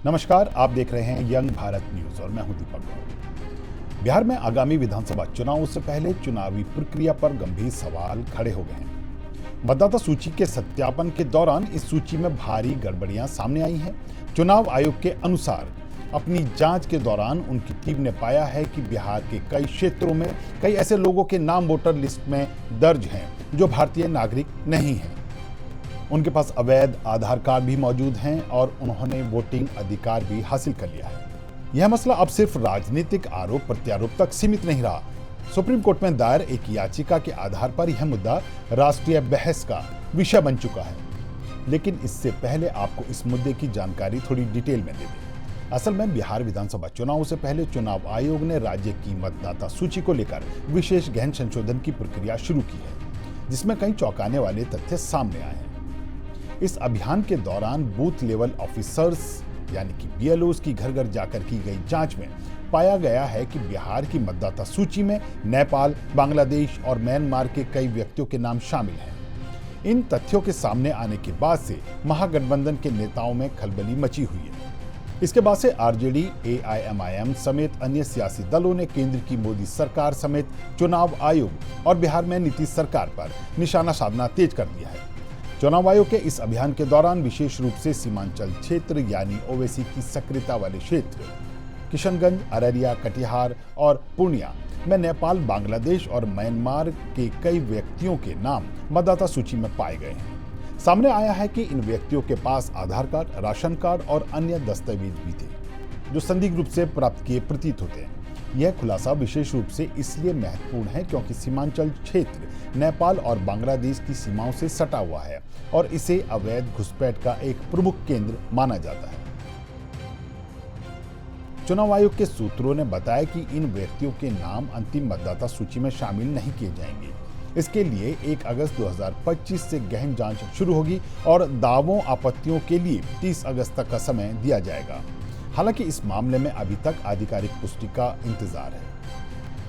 नमस्कार, आप देख रहे हैं यंग भारत न्यूज और मैं हूं दीपक गौड़। बिहार में आगामी विधानसभा चुनाव से पहले चुनावी प्रक्रिया पर गंभीर सवाल खड़े हो गए हैं। मतदाता सूची के सत्यापन के दौरान इस सूची में भारी गड़बड़ियां सामने आई हैं। चुनाव आयोग के अनुसार अपनी जांच के दौरान उनकी टीम ने पाया है कि बिहार के कई क्षेत्रों में कई ऐसे लोगों के नाम वोटर लिस्ट में दर्ज हैं जो भारतीय नागरिक नहीं हैं। उनके पास अवैध आधार कार्ड भी मौजूद हैं और उन्होंने वोटिंग अधिकार भी हासिल कर लिया है। यह मसला अब सिर्फ राजनीतिक आरोप प्रत्यारोप तक सीमित नहीं रहा। सुप्रीम कोर्ट में दायर एक याचिका के आधार पर यह मुद्दा राष्ट्रीय बहस का विषय बन चुका है। लेकिन इससे पहले आपको इस मुद्दे की जानकारी थोड़ी डिटेल में दे दें। असल में बिहार विधानसभा चुनाव से पहले चुनाव आयोग ने राज्य की मतदाता सूची को लेकर विशेष गहन संशोधन की प्रक्रिया शुरू की है, जिसमें कई चौंकाने वाले तथ्य सामने आए हैं। इस अभियान के दौरान बूथ लेवल ऑफिसर्स यानी कि बीएलओज की घर घर जाकर की गई जांच में पाया गया है कि बिहार की मतदाता सूची में नेपाल, बांग्लादेश और म्यांमार के कई व्यक्तियों के नाम शामिल हैं। इन तथ्यों के सामने आने के बाद से महागठबंधन के नेताओं में खलबली मची हुई है। इसके बाद से आरजेडी, एआईएमआईएम समेत अन्य सियासी दलों ने केंद्र की मोदी सरकार समेत चुनाव आयोग और बिहार में नीतीश सरकार पर निशाना साधना तेज कर दिया है। चुनाव आयोग के इस अभियान के दौरान विशेष रूप से सीमांचल क्षेत्र यानी ओवैसी की सक्रियता वाले क्षेत्र किशनगंज, अररिया, कटिहार और पूर्णिया में नेपाल, बांग्लादेश और म्यांमार के कई व्यक्तियों के नाम मतदाता सूची में पाए गए हैं। सामने आया है कि इन व्यक्तियों के पास आधार कार्ड, राशन कार्ड और अन्य दस्तावेज भी थे जो संदिग्ध रूप से प्राप्त किए प्रतीत होते हैं। यह खुलासा विशेष रूप से इसलिए महत्वपूर्ण है क्योंकि सीमांचल क्षेत्र नेपाल और बांग्लादेश की सीमाओं से सटा हुआ है और इसे अवैध घुसपैठ का एक प्रमुख केंद्र माना जाता है। चुनाव आयोग के सूत्रों ने बताया कि इन व्यक्तियों के नाम अंतिम मतदाता सूची में शामिल नहीं किए जाएंगे। इसके लिए 1 अगस्त 2025 से गहन जांच शुरू होगी और दावों आपत्तियों के लिए 30 अगस्त तक का समय दिया जाएगा। हालांकि इस मामले में अभी तक आधिकारिक पुष्टि का इंतजार है।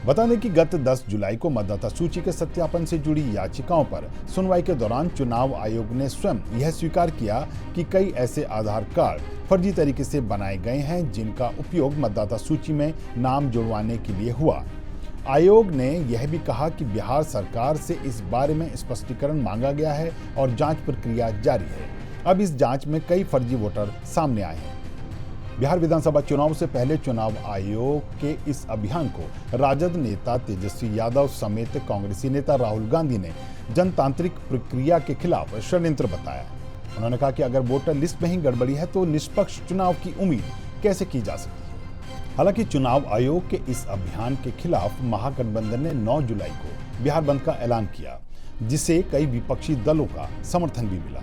बता दें कि गत 10 जुलाई को मतदाता सूची के सत्यापन से जुड़ी याचिकाओं पर सुनवाई के दौरान चुनाव आयोग ने स्वयं यह स्वीकार किया कि कई ऐसे आधार कार्ड फर्जी तरीके से बनाए गए हैं जिनका उपयोग मतदाता सूची में नाम जुड़वाने के लिए हुआ। आयोग ने यह भी कहा कि बिहार सरकार से इस बारे में स्पष्टीकरण मांगा गया है और जांच प्रक्रिया जारी है। अब इस जांच में कई फर्जी वोटर सामने आए हैं। बिहार विधानसभा चुनाव से पहले चुनाव आयोग के इस अभियान को राजद नेता तेजस्वी यादव समेत कांग्रेसी नेता राहुल गांधी ने जनतांत्रिक प्रक्रिया के खिलाफ षड्यंत्र बताया। उन्होंने कहा कि अगर वोटर लिस्ट में ही गड़बड़ी है तो निष्पक्ष चुनाव की उम्मीद कैसे की जा सकती है। हालांकि चुनाव आयोग के इस अभियान के खिलाफ महागठबंधन ने 9 जुलाई को बिहार बंद का ऐलान किया, जिसे कई विपक्षी दलों का समर्थन भी मिला।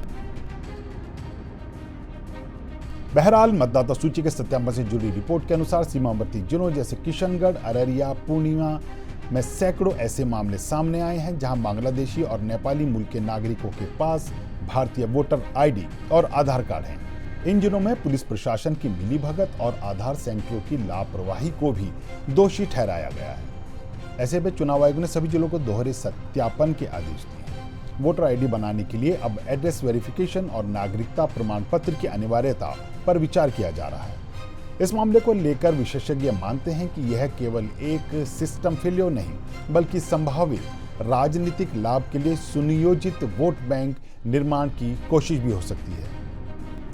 बहरहाल मतदाता सूची के सत्यापन से जुड़ी रिपोर्ट के अनुसार सीमावर्ती जिलों जैसे किशनगढ़, अररिया, पूर्णिया में सैकड़ों ऐसे मामले सामने आए हैं जहां बांग्लादेशी और नेपाली मूल के नागरिकों के पास भारतीय वोटर आईडी और आधार कार्ड हैं। इन जिलों में पुलिस प्रशासन की मिलीभगत और आधार सेंटरों की लापरवाही को भी दोषी ठहराया गया है। ऐसे में चुनाव आयोग ने सभी जिलों को दोहरे सत्यापन के आदेश दिए। वोटर आईडी बनाने के लिए अब एड्रेस वेरिफिकेशन और नागरिकता प्रमाण पत्र की अनिवार्यता पर विचार किया जा रहा है। इस मामले को लेकर विशेषज्ञ मानते हैं कि यह केवल एक सिस्टम फेल्योर नहीं बल्कि संभावित राजनीतिक लाभ के लिए सुनियोजित वोट बैंक निर्माण की कोशिश भी हो सकती है।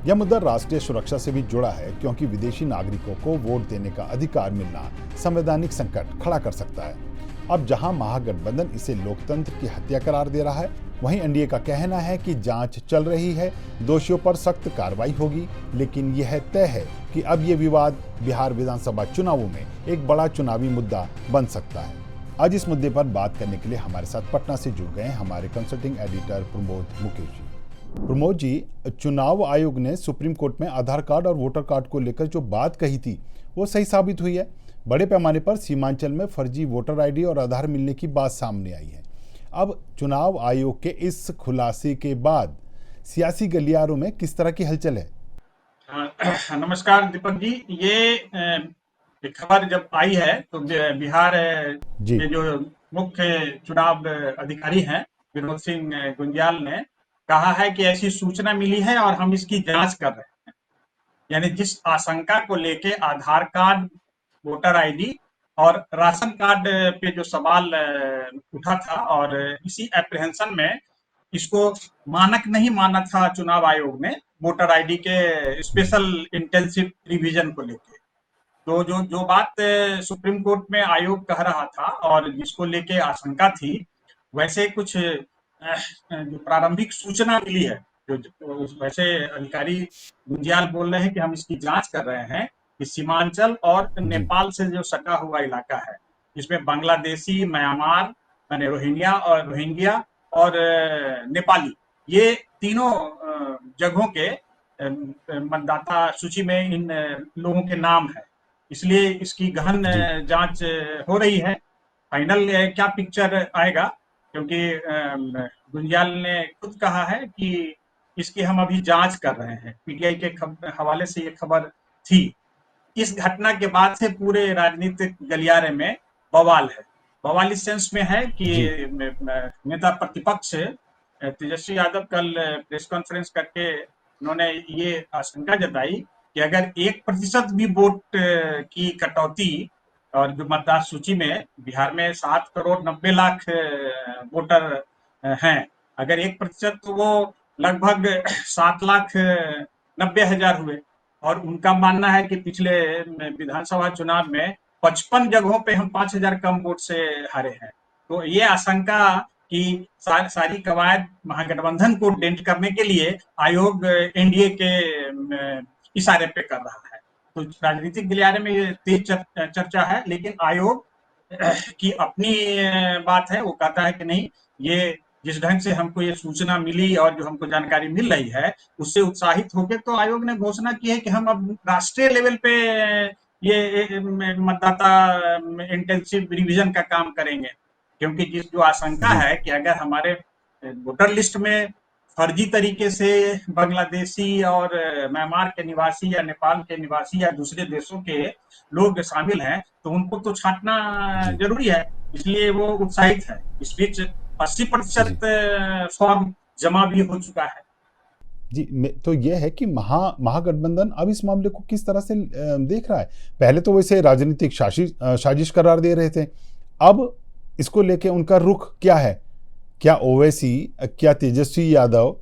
यह मुद्दा राष्ट्रीय सुरक्षा से भी जुड़ा है क्योंकि विदेशी नागरिकों को वोट देने का अधिकार मिलना संवैधानिक संकट खड़ा कर सकता है। अब जहां महागठबंधन इसे लोकतंत्र की हत्या करार दे रहा है, वहीं एनडीए का कहना है कि जांच चल रही है, दोषियों पर सख्त कार्रवाई होगी। लेकिन यह तय है कि अब ये विवाद बिहार विधानसभा चुनावों में एक बड़ा चुनावी मुद्दा बन सकता है। आज इस मुद्दे पर बात करने के लिए हमारे साथ पटना से जुड़ गए हमारे कंसल्टिंग एडिटर प्रमोद मुकेश जी। प्रमोद जी, चुनाव आयोग ने सुप्रीम कोर्ट में आधार कार्ड और वोटर कार्ड को लेकर जो बात कही थी वो सही साबित हुई है। बड़े पैमाने पर सीमांचल में फर्जी वोटर आईडी और आधार मिलने की बात सामने आई है। अब चुनाव आयोग के इस खुलासे के बाद सियासी गलियारों में किस तरह की हलचल है? नमस्कार दीपक जी। ये खबर जब आई है तो बिहार जी। के जो मुख्य चुनाव अधिकारी हैं विनोद सिंह गुंजियाल ने कहा है कि ऐसी सूचना मिली है और हम इसकी जांच कर रहे हैं। यानी जिस आशंका को लेके आधार कार्ड, वोटर आईडी और राशन कार्ड पे जो सवाल उठा था, और इसी एप्रीहेंशन में इसको मानक नहीं माना था चुनाव आयोग ने वोटर आईडी के स्पेशल इंटेंसिव रिवीजन को लेके। तो जो जो बात सुप्रीम कोर्ट में आयोग कह रहा था और जिसको लेके आशंका थी, वैसे कुछ जो प्रारंभिक सूचना मिली है, जो वैसे अधिकारी गुंजियाल बोल रहे हैं कि हम इसकी जांच कर रहे हैं कि सीमांचल और जी नेपाल से जो सटा हुआ इलाका है, जिसमें बांग्लादेशी, म्यांमार यानी रोहिंग्या और नेपाली, ये तीनों जगहों के मतदाता सूची में इन लोगों के नाम है। इसलिए इसकी गहन जी जांच हो रही है। फाइनल क्या पिक्चर आएगा, क्योंकि गुंजियाल ने खुद कहा है कि इसकी हम अभी जांच कर रहे हैं। पीटीआई के हवाले से ये खबर थी। इस घटना के बाद से पूरे राजनीतिक गलियारे में बवाल है। बवाल इस सेंस में है कि जी नेता प्रतिपक्ष तेजस्वी यादव कल प्रेस कॉन्फ्रेंस करके उन्होंने ये आशंका जताई कि अगर 1% भी वोट की कटौती, और जो मतदार सूची में बिहार में 7 करोड़ 90 लाख वोटर हैं, अगर 1% तो वो लगभग 7 लाख 90 हजार हुए। और उनका मानना है कि पिछले विधानसभा चुनाव में 55 जगहों पे हम 5,000 कम वोट से हारे हैं। तो ये आशंका कि सारी कवायद महागठबंधन को डेंट करने के लिए आयोग एनडीए के इशारे पे कर रहा है। तो राजनीतिक गलियारे में ये तेज चर्चा है, लेकिन आयोग की अपनी बात है। वो कहता है कि नहीं, ये जिस ढंग से हमको ये सूचना मिली और जो हमको जानकारी मिल रही है, उससे उत्साहित होकर तो आयोग ने घोषणा की है कि हम अब राष्ट्रीय लेवल पे ये मतदाता इंटेंसिव रिवीजन का काम करेंगे। क्योंकि जिस जो आशंका जी है कि अगर हमारे वोटर लिस्ट में फर्जी तरीके से बांग्लादेशी और म्यांमार के निवासी या नेपाल के निवासी या दूसरे देशों के लोग शामिल हैं, तो उनको तो छांटना जी जरूरी है। इसलिए वो उत्साहित है। इस बीच 80% जी फॉर्म जमा भी हो चुका है। जी तो यह है कि महागठबंधन अब इस मामले को किस तरह से देख रहा है। पहले तो वैसे राजनीतिक साजिश करार दे रहे थे, अब इसको लेके उनका रुख क्या है? क्या ओवैसी, क्या तेजस्वी यादव,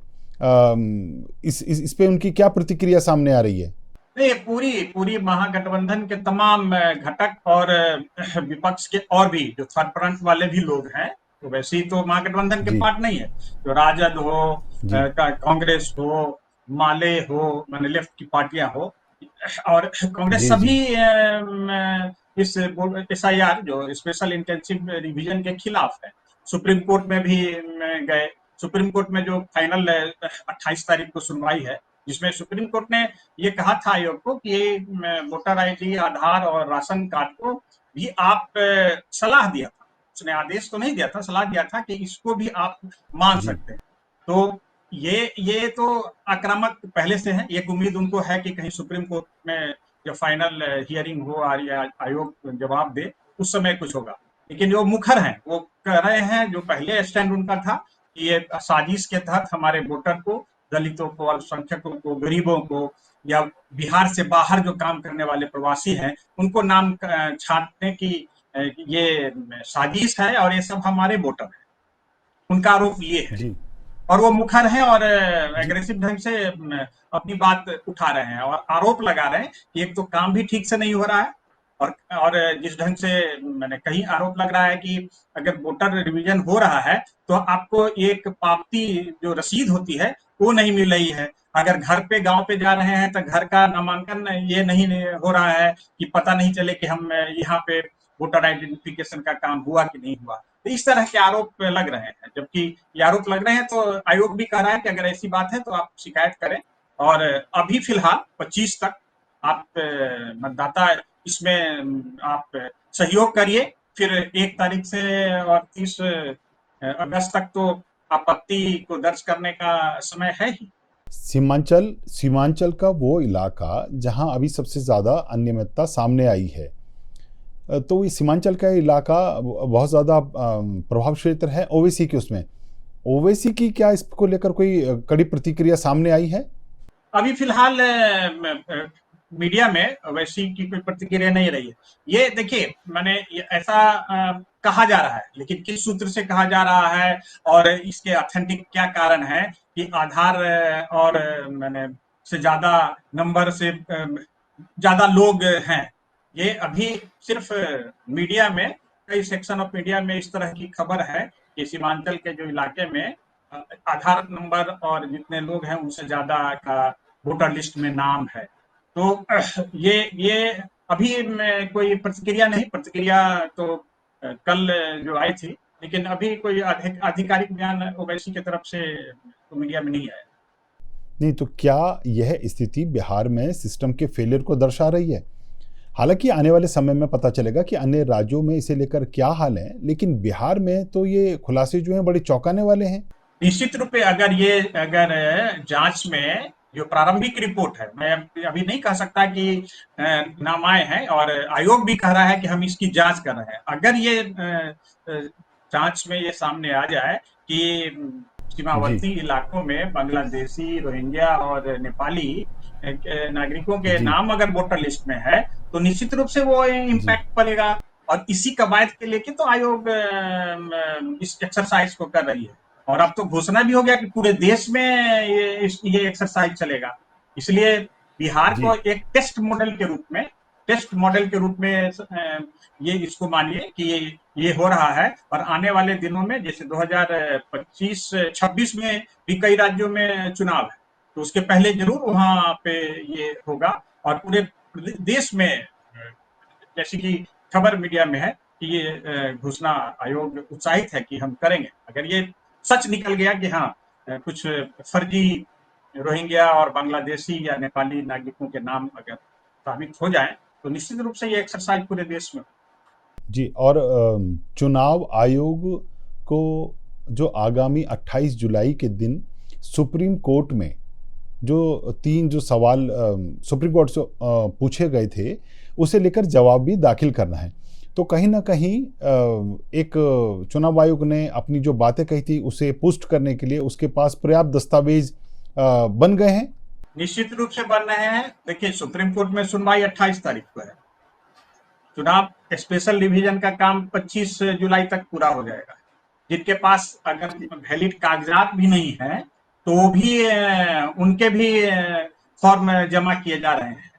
इस पे उनकी क्या प्रतिक्रिया सामने आ रही है? नहीं, पूरी महागठबंधन के तमाम घटक और विपक्ष के और भी जो थर्ड फ्रंट वाले भी लोग हैं, तो वैसे ही तो महागठबंधन के जी पार्ट नहीं है। जो राजद हो, जी कांग्रेस हो, माले हो, माने लेफ्ट की पार्टियां हो, और कांग्रेस, जी जी सभी इस एसआईआर जो स्पेशल इंटेंसिव रिवीजन के खिलाफ है। सुप्रीम कोर्ट में भी गए। सुप्रीम कोर्ट में जो फाइनल 28 तारीख को सुनवाई है, जिसमें सुप्रीम कोर्ट ने ये कहा था आयोग को कि वोटर आईडी, आधार और राशन कार्ड को भी आप सलाह दिया था। उसने आदेश तो नहीं दिया था, सलाह दिया था कि इसको भी आप मान जी सकते हैं। तो ये तो आक्रामक पहले से है। एक उम्मीद उनको है कि कहीं सुप्रीम कोर्ट में जब फाइनल हियरिंग हो और आयोग जवाब दे, उस समय कुछ होगा। लेकिन जो मुखर हैं वो कह रहे हैं, जो पहले स्टैंड उनका था कि ये साजिश के तहत हमारे वोटर को, दलितों को, अल्पसंख्यकों को, गरीबों को, या बिहार से बाहर जो काम करने वाले प्रवासी हैं, उनको नाम छांटने की ये साजिश है और ये सब हमारे वोटर हैं। उनका आरोप ये है, जी और वो मुखर हैं और जी एग्रेसिव ढंग से अपनी बात उठा रहे हैं और आरोप लगा रहे हैं कि एक तो काम भी ठीक से नहीं हो रहा है, और जिस ढंग से मैंने कहीं आरोप लग रहा है कि अगर वोटर रिवीजन हो रहा है तो आपको एक पावती जो रसीद होती है वो नहीं मिल रही है। अगर घर पे, गांव पे जा रहे हैं तो घर का नामांकन ये नहीं हो रहा है कि पता नहीं चले कि हम यहाँ पे वोटर आइडेंटिफिकेशन का काम हुआ कि नहीं हुआ। तो इस तरह के आरोप लग रहे हैं। जबकि ये आरोप लग रहे हैं तो आयोग भी कह रहा है कि अगर ऐसी बात है तो आप शिकायत करें, और अभी फिलहाल 25 तक आप मतदाता इसमें आप सहयोग करिए। फिर 1 तारीख से और 30 अगस्त तक तो आपत्ति को दर्ज करने का समय है ही। सीमांचल का वो इलाका जहां अभी सबसे ज़्यादा अनियमितता सामने आई है, तो ये सीमांचल का इलाका बहुत ज़्यादा प्रभाव क्षेत्र है ओवैसी के। उसमें ओवैसी की क्या इसको लेकर कोई कड़ी प्रतिक्रिया सामने आई है? अभी फिलहाल मीडिया में वैसी की कोई प्रतिक्रिया नहीं रही है। ये देखिए, मैंने ऐसा कहा जा रहा है, लेकिन किस सूत्र से कहा जा रहा है और इसके ऑथेंटिक क्या कारण है कि आधार और मैंने से ज्यादा नंबर से ज्यादा लोग हैं। ये अभी सिर्फ मीडिया में, कई सेक्शन ऑफ मीडिया में इस तरह की खबर है कि सीमांचल के जो इलाके में आधार नंबर और जितने लोग हैं उनसे ज्यादा का वोटर लिस्ट में नाम है। तो ये अभी कोई प्रतिक्रिया नहीं, प्रतिक्रिया तो कल जो आई थी, लेकिन अभी कोई आधिकारिक बयान ओवैसी की तरफ से तो मीडिया में नहीं आया। नहीं, तो क्या यह स्थिति बिहार में सिस्टम के फेलियर को दर्शा रही है? हालांकि आने वाले समय में पता चलेगा कि अन्य राज्यों में इसे लेकर क्या हाल है, लेकिन बिहार में तो ये खुलासे जो हैं बड़े चौंकाने वाले हैं। निश्चित रूप से अगर जांच में जो प्रारंभिक रिपोर्ट है, मैं अभी नहीं कह सकता कि नाम आए हैं, और आयोग भी कह रहा है कि हम इसकी जांच कर रहे हैं। अगर ये जांच में ये सामने आ जाए कि जी। सीमावर्ती इलाकों में बांग्लादेशी, रोहिंग्या और नेपाली नागरिकों के जी। नाम अगर वोटर लिस्ट में है, तो निश्चित रूप से वो जी। इम्पैक्ट पड़ेगा। और इसी कवायद के लेके तो आयोग इस एक्सरसाइज को कर रही है। और अब तो घोषणा भी हो गया कि पूरे देश में ये एक्सरसाइज चलेगा। इसलिए बिहार को जी। एक टेस्ट मॉडल के रूप में ये इसको मानिए कि ये हो रहा है। और आने वाले दिनों में जैसे 2025-26 में भी कई राज्यों में चुनाव है, तो उसके पहले जरूर वहां पे ये होगा। और पूरे देश में जैसे कि खबर मीडिया में है कि ये घोषणा आयोग उत्साहित है कि हम करेंगे। अगर ये सच निकल गया कि हाँ, कुछ फर्जी रोहिंग्या और बांग्लादेशी या नेपाली नागरिकों के नाम अगर साबित हो जाए, तो निश्चित रूप से ये एक्सरसाइज पूरे देश में। जी। और चुनाव आयोग को जो आगामी 28 जुलाई के दिन सुप्रीम कोर्ट में जो 3 जो सवाल सुप्रीम कोर्ट से पूछे गए थे, उसे लेकर जवाब भी दाखिल करना है। तो कहीं न कहीं एक चुनाव आयोग ने अपनी जो बातें कही थी, उसे पुष्ट करने के लिए उसके पास पर्याप्त दस्तावेज बन गए हैं? निश्चित रूप से बन रहे हैं। देखिए, सुप्रीम कोर्ट में सुनवाई 28 तारीख को है। चुनाव स्पेशल डिवीजन का काम 25 जुलाई तक पूरा हो जाएगा। जिनके पास अगर वैलिड कागजात भी नहीं है, तो वो भी उनके भी फॉर्म जमा किए जा रहे हैं।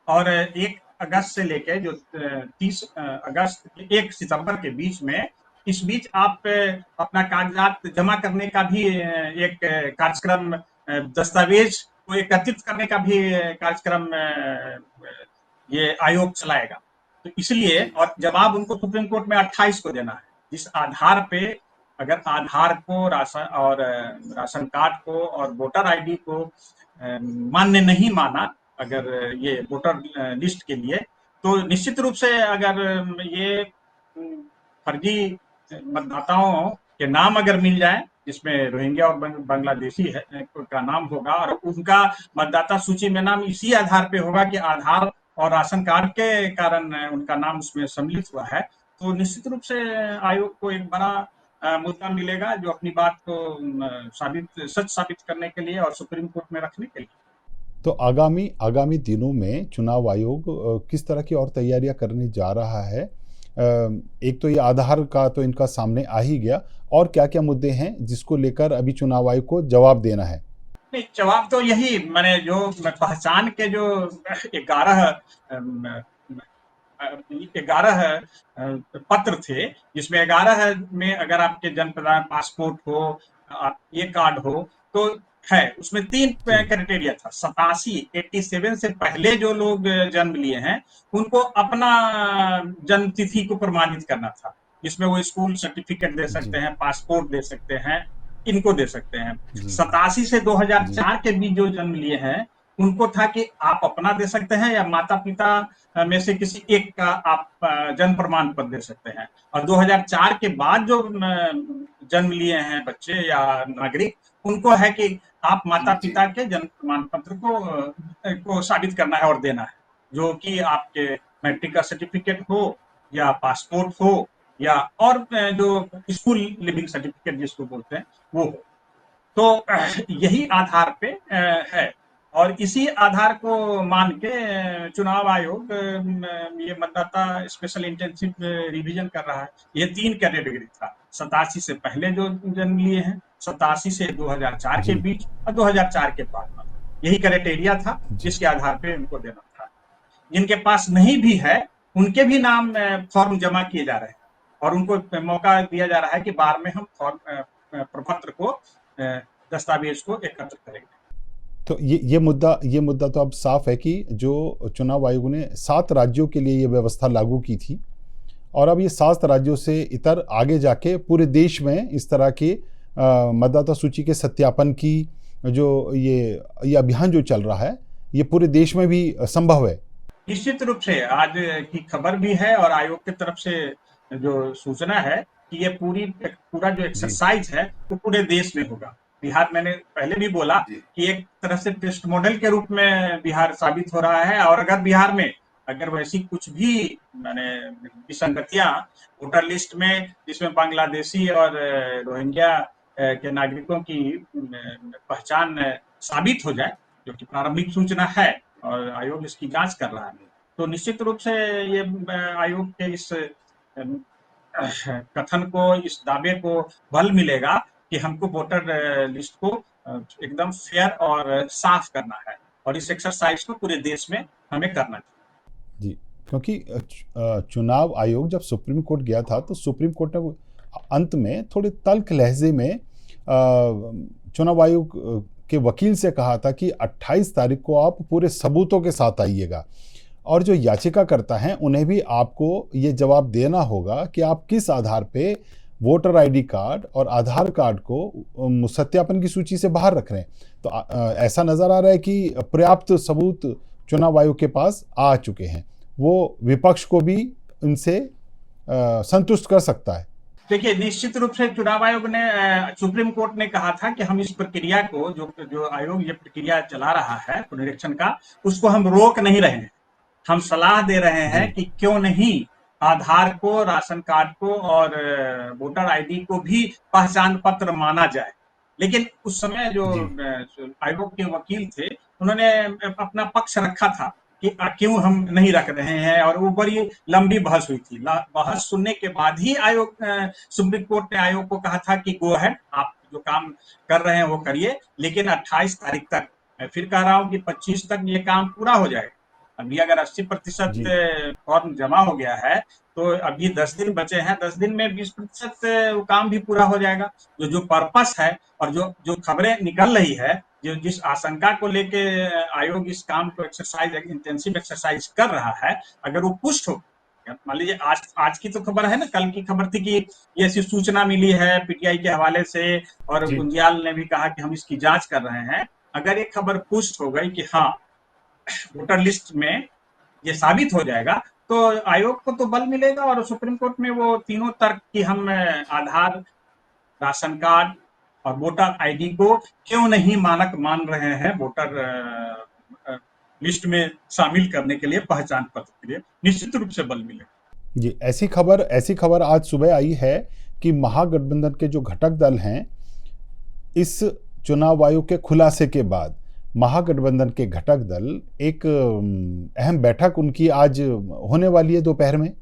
और 1 अगस्त से लेके जो 30 अगस्त 1 सितंबर के बीच में, इस बीच आप अपना कागजात जमा करने का भी एक कार्यक्रम, दस्तावेज को एकत्रित करने का भी कार्यक्रम ये आयोग चलाएगा। तो इसलिए, और जवाब उनको सुप्रीम कोर्ट में 28 को देना है। जिस आधार पे, अगर आधार को, राशन कार्ड को और वोटर आईडी को मान्य नहीं माना अगर ये वोटर लिस्ट के लिए, तो निश्चित रूप से अगर ये फर्जी मतदाताओं के नाम अगर मिल जाए, जिसमें रोहिंग्या और बांग्लादेशी है का नाम होगा, और उनका मतदाता सूची में नाम इसी आधार पे होगा कि आधार और राशन कार्ड के कारण उनका नाम उसमें सम्मिलित हुआ है, तो निश्चित रूप से आयोग को एक बड़ा मुद्दा मिलेगा, जो अपनी बात को सच साबित करने के लिए और सुप्रीम कोर्ट में रखने के लिए। तो आगामी आगामी दिनों में चुनाव आयोग किस तरह की और तैयारियां करने जा रहा है? एक तो ये आधार का तो इनका सामने आ ही गया, और क्या-क्या मुद्दे हैं जिसको लेकर अभी चुनाव आयोग को जवाब देना है? नहीं, जवाब तो यही, मैंने जो पहचान के जो 11 11 पत्र थे, जिसमें 11 में अगर आपके जन्म प्रमाण पासपोर्ट हो, आप ये कार्ड हो, तो है उसमें 3 जी। क्राइटेरिया था। 87 से पहले जो लोग जन्म लिए हैं, उनको अपना जन्म तिथि को प्रमाणित करना था, जिसमें वो स्कूल सर्टिफिकेट दे जी। सकते हैं, पासपोर्ट दे सकते हैं, इनको दे सकते हैं। जी। 87 से जी। 2004 के बीच जो जन्म लिए हैं, उनको था कि आप अपना दे सकते हैं या माता पिता में से किसी एक का आप जन्म प्रमाण पत्र दे सकते हैं। और 2004 के बाद जो जन्म लिए हैं बच्चे या नागरिक, उनको है कि आप माता पिता के जन्म प्रमाण पत्र को साबित करना है और देना है, जो कि आपके मैट्रिक का सर्टिफिकेट हो या पासपोर्ट हो, या और जो स्कूल लिविंग सर्टिफिकेट जिसको बोलते हैं वो हो। तो यही आधार पे है। और इसी आधार को मान के चुनाव आयोग ये मतदाता स्पेशल इंटेंसिव रिवीजन कर रहा है। ये 3 कैटेगरी था, 87 से पहले जो जन्म लिए हैं, 87 से 2004 के जी बीच और 2004 के बाद वाला, यही क्राइटेरिया था जी जिसके आधार पे उनको देना था। जिनके पास नहीं भी है उनके भी नाम फॉर्म जमा किए जा रहे हैं और उनको मौका दिया जा रहा है कि बाद में हम फॉर्म प्रपत्र को दस्तावेज को एकत्र करेंगे। तो ये मुद्दा तो अब साफ है कि जो चुनाव आयोग ने 7 राज्यों के लिए ये व्यवस्था लागू की थी और अब ये 7 राज्यों से इतर आगे जाके पूरे देश में इस तरह के मतदाता सूची के सत्यापन की जो ये अभियान जो चल रहा है ये पूरे देश में भी संभव है। निश्चित रूप से आज की खबर भी है और आयोग की तरफ से जो सूचना है कि ये पूरा जो जी एक्सरसाइज है वो पूरे देश में होगा। बिहार, मैंने पहले भी बोला कि एक तरह से टेस्ट मॉडल के रूप में बिहार साबित हो रहा है और अगर बिहार में अगर वैसी कुछ भी माने विसंगतियां वोटर लिस्ट में जिसमें बांग्लादेशी और रोहिंग्या के नागरिकों की पहचान साबित हो जाए, जो कि प्रारंभिक सूचना है और आयोग इसकी जांच कर रहा है, तो निश्चित रूप से ये आयोग के इस कथन को, इस दावे को बल मिलेगा कि हमको वोटर लिस्ट को एकदम फेयर और साफ करना है और इस एक्सरसाइज को पूरे देश में हमें करना चाहिए। जी, क्योंकि चुनाव आयोग जब सुप्रीम कोर्ट गया था तो सुप्रीम कोर्ट ने अंत में थोड़े तल्ख लहजे में चुनाव आयोग के वकील से कहा था कि 28 तारीख को आप पूरे सबूतों के साथ आइएगा और जो याचिकाकर्ता हैं उन्हें भी आपको ये जवाब देना होगा कि आप किस आधार पे वोटर आईडी कार्ड और आधार कार्ड को सत्यापन की सूची से बाहर रख रहे हैं। तो ऐसा नज़र आ रहा है कि पर्याप्त सबूत चुनाव आयोग के पास आ चुके हैं, वो विपक्ष को भी इनसे संतुष्ट कर सकता है। देखिए, निश्चित रूप से चुनाव आयोग ने, सुप्रीम कोर्ट ने कहा था कि हम इस प्रक्रिया को, जो आयोग ये प्रक्रिया चला रहा है पुनरीक्षण का, उसको हम रोक नहीं रहे हैं। हम सलाह दे रहे हैं कि क्यों नहीं आधार को, राशन कार्ड को और वोटर आईडी को भी पहचान पत्र माना जाए। लेकिन उस समय जो आयोग के वकील थे उन्होंने अपना पक्ष रखा था कि क्यों हम नहीं रख रहे हैं और वो बड़ी लंबी बहस हुई थी। बहस सुनने के बाद ही आयोग, सुप्रीम कोर्ट ने आयोग को कहा था कि गो अहेड, आप जो काम कर रहे हैं वो करिए, लेकिन 28 तारीख तक, मैं फिर कह रहा हूँ कि 25 तक ये काम पूरा हो जाएगा। अभी अगर 80% फॉर्म जमा हो गया है तो अभी 10 दिन बचे हैं, 10 दिन में 20% काम भी पूरा हो जाएगा। जो पर्पस है और जो खबरें निकल रही है, जो जिस आशंका को लेके आयोग इस काम को इंटेंसिव एक्सरसाइज कर रहा है, अगर वो पुष्ट हो, मान लीजिए आज की तो खबर है ना, कल की खबर थी कि ये ऐसी सूचना मिली है पीटीआई के हवाले से और गुंजियाल ने भी कहा कि हम इसकी जांच कर रहे हैं। अगर ये खबर पुष्ट हो गई कि हाँ वोटर लिस्ट में ये साबित हो जाएगा तो आयोग को तो बल मिलेगा और सुप्रीम कोर्ट में वो तीनों तर्क कि हम आधार, राशन कार्ड और वोटर आईडी को क्यों नहीं मानक मान रहे हैं वोटर लिस्ट में शामिल करने के लिए, पहचान पत्र के लिए, निश्चित रूप से बल मिलेगा। जी, ऐसी खबर आज सुबह आई है कि महागठबंधन के जो घटक दल हैं, इस चुनाव आयोग के खुलासे के बाद महागठबंधन के घटक दल एक अहम बैठक उनकी आज होने वाली है दोपहर में।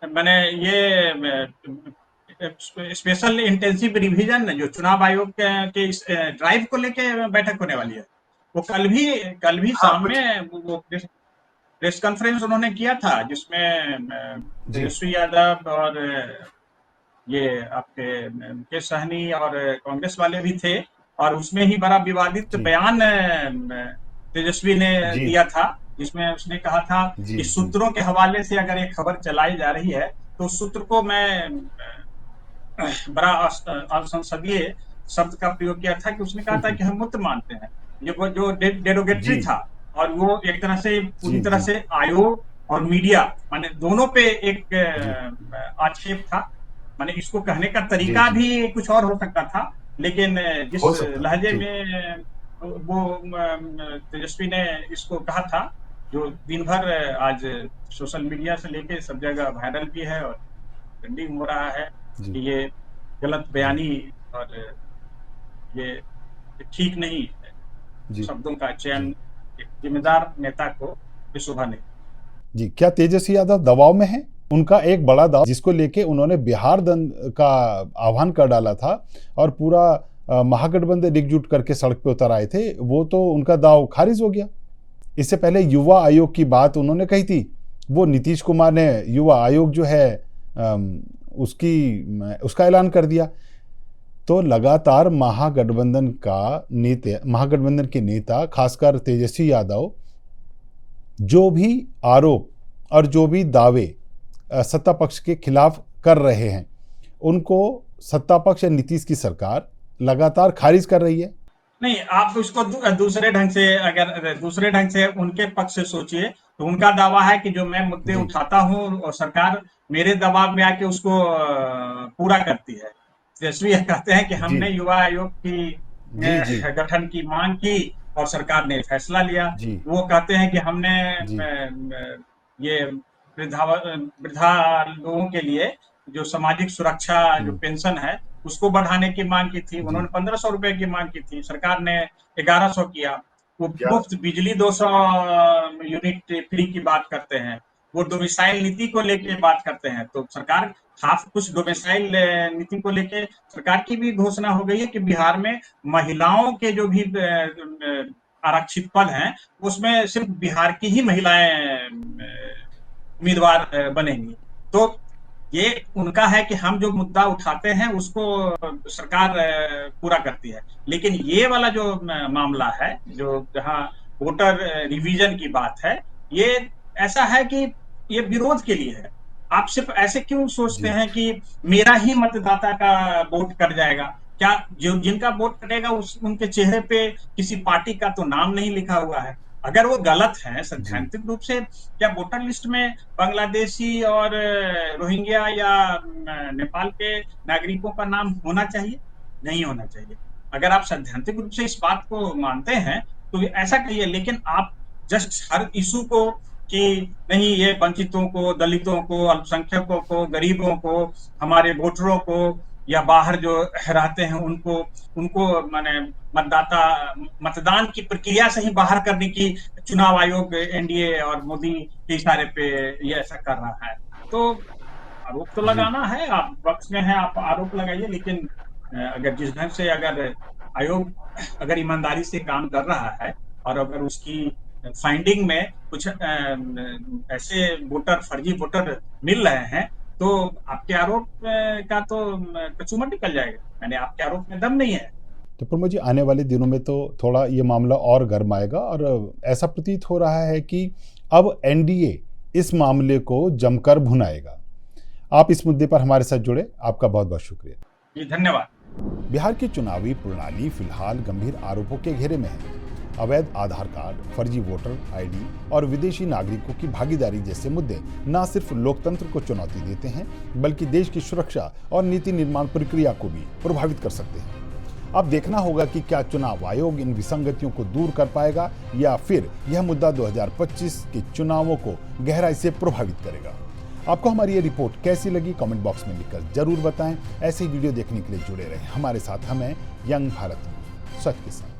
मैंने ये स्पेशल इंटेंसिव रिवीजन जो चुनाव आयोग के इस ड्राइव को लेके बैठक होने वाली है, वो कल भी शाम में वो प्रेस कॉन्फ्रेंस उन्होंने किया था जिसमें तेजस्वी यादव और ये आपके मुकेश सहनी और कांग्रेस वाले भी थे और उसमें ही बड़ा विवादित बयान तेजस्वी ने दिया था जिसमें उसने कहा था कि सूत्रों के हवाले से अगर एक खबर चलाई जा रही है तो उस सूत्र को मैं बड़ा असंसदीय शब्द का प्रयोग किया था कि उसने कहा था कि हम मुक्त मानते हैं। ये जो डेरोगेटरी था और वो एक तरह से पूरी तरह से आयोग और मीडिया माने दोनों पे एक आक्षेप था। माने इसको कहने का तरीका भी कुछ और हो सकता था, लेकिन जिस लहजे में वो तेजस्वी ने इसको कहा था, जो दिन भर आज सोशल मीडिया से लेके सब जगह वायरल भी है और ट्रेंडिंग हो रहा है कि ये गलत बयानी और ये ठीक नहीं है। जी शब्दों का चयन एक जिम्मेदार नेता को भी शोभा नहीं। जी, क्या तेजस्वी यादव दबाव में हैं? उनका एक बड़ा दाव जिसको लेके उन्होंने बिहार दंग का आह्वान कर डाला था और पूरा महागठबंधन एकजुट करके सड़क पे उतर आए थे, वो तो उनका दाव खारिज हो गया। इससे पहले युवा आयोग की बात उन्होंने कही थी, वो नीतीश कुमार ने युवा आयोग जो है उसका ऐलान कर दिया। तो लगातार महागठबंधन के नेता खासकर तेजस्वी यादव जो भी आरोप और जो भी दावे सत्ता पक्ष के खिलाफ कर रहे हैं, उनको सत्ता पक्ष या नीतीश की सरकार लगातार खारिज कर रही है। नहीं, आप उसको दूसरे ढंग से, अगर दूसरे ढंग से उनके पक्ष से सोचिए तो उनका दावा है कि जो मैं मुद्दे जी उठाता हूं और सरकार मेरे दबाव में आके उसको पूरा करती है। तेजस्वी ये कहते हैं कि जी हमने युवा आयोग की जी जी गठन की मांग की और सरकार ने फैसला लिया। जी वो कहते हैं कि हमने जी ये वृद्धा लोगों के लिए जो सामाजिक सुरक्षा जो पेंशन है उसको बढ़ाने की मांग की थी। जी उन्होंने 1500 रुपए की मांग की थी, सरकार ने 1100 किया। वो क्या मुफ्त बिजली 200 यूनिट फ्री की बात करते हैं। वो डोमिसाइल नीति को लेके बात करते हैं। तो सरकार खास कुछ डोमिसाइल नीति को लेके सरकार की भी घोषणा हो गई है कि बिहार में महिलाओं के जो भी आरक्षित पद हैं उसमें सिर्फ बिहार की ही महिलाएं उम्मीदवार बनेंगी। तो ये उनका है कि हम जो मुद्दा उठाते हैं उसको सरकार पूरा करती है। लेकिन ये वाला जो मामला है, जो जहां वोटर रिवीजन की बात है, ये ऐसा है कि ये विरोध के लिए है। आप सिर्फ ऐसे क्यों सोचते जी हैं कि मेरा ही मतदाता का वोट कट जाएगा? क्या जो जिनका वोट कटेगा उनके चेहरे पे किसी पार्टी का तो नाम नहीं लिखा हुआ है? अगर वो गलत है जी सैद्धांतिक रूप से, क्या वोटर लिस्ट में बांग्लादेशी और रोहिंग्या या नेपाल के नागरिकों का नाम होना चाहिए? नहीं होना चाहिए। अगर आप सैद्धांतिक रूप से इस बात को मानते हैं तो ऐसा कहिए, लेकिन आप जस्ट हर इशू को कि नहीं, ये वंचितों को, दलितों को, अल्पसंख्यकों को, गरीबों को, हमारे वोटरों को या बाहर जो रहते हैं उनको उनको माने मतदान की प्रक्रिया से ही बाहर करने की चुनाव आयोग, एनडीए और मोदी के इशारे पे ये ऐसा कर रहा है। तो आरोप तो जी लगाना है, आप पक्ष में हैं, आप आरोप लगाइए। लेकिन अगर जिस ढंग से अगर आयोग अगर ईमानदारी से काम कर रहा है और अगर उसकी फाइंडिंग में कुछ ऐसे वोटर, फर्जी वोटर मिल रहे हैं, तो आपके आरोप का तो कचूमर निकल जाएगा। यानी आपके आरोप में दम नहीं है। तो प्रमोद जी, आने वाले दिनों में तो थोड़ा ये मामला और गर्माएगा और ऐसा प्रतीत हो रहा है कि अब एनडीए इस मामले को जमकर भुनाएगा। आप इस मुद्दे पर हमारे साथ जुड़े, आपका बहुत बहुत शुक्रिया। जी धन्यवाद। बिहार की चुनावी प्रणाली फिलहाल गंभीर आरोपों के घेरे में है। अवैध आधार कार्ड, फर्जी वोटर आईडी और विदेशी नागरिकों की भागीदारी जैसे मुद्दे न सिर्फ लोकतंत्र को चुनौती देते हैं, बल्कि देश की सुरक्षा और नीति निर्माण प्रक्रिया को भी प्रभावित कर सकते हैं। अब देखना होगा कि क्या चुनाव आयोग इन विसंगतियों को दूर कर पाएगा या फिर यह मुद्दा 2025 के चुनावों को गहराई से प्रभावित करेगा। आपको हमारी ये रिपोर्ट कैसी लगी, कमेंट बॉक्स में लिखकर जरूर बताएं। ऐसे ही वीडियो देखने के लिए जुड़े रहें हमारे साथ। हमें यंग भारत सच के साथ।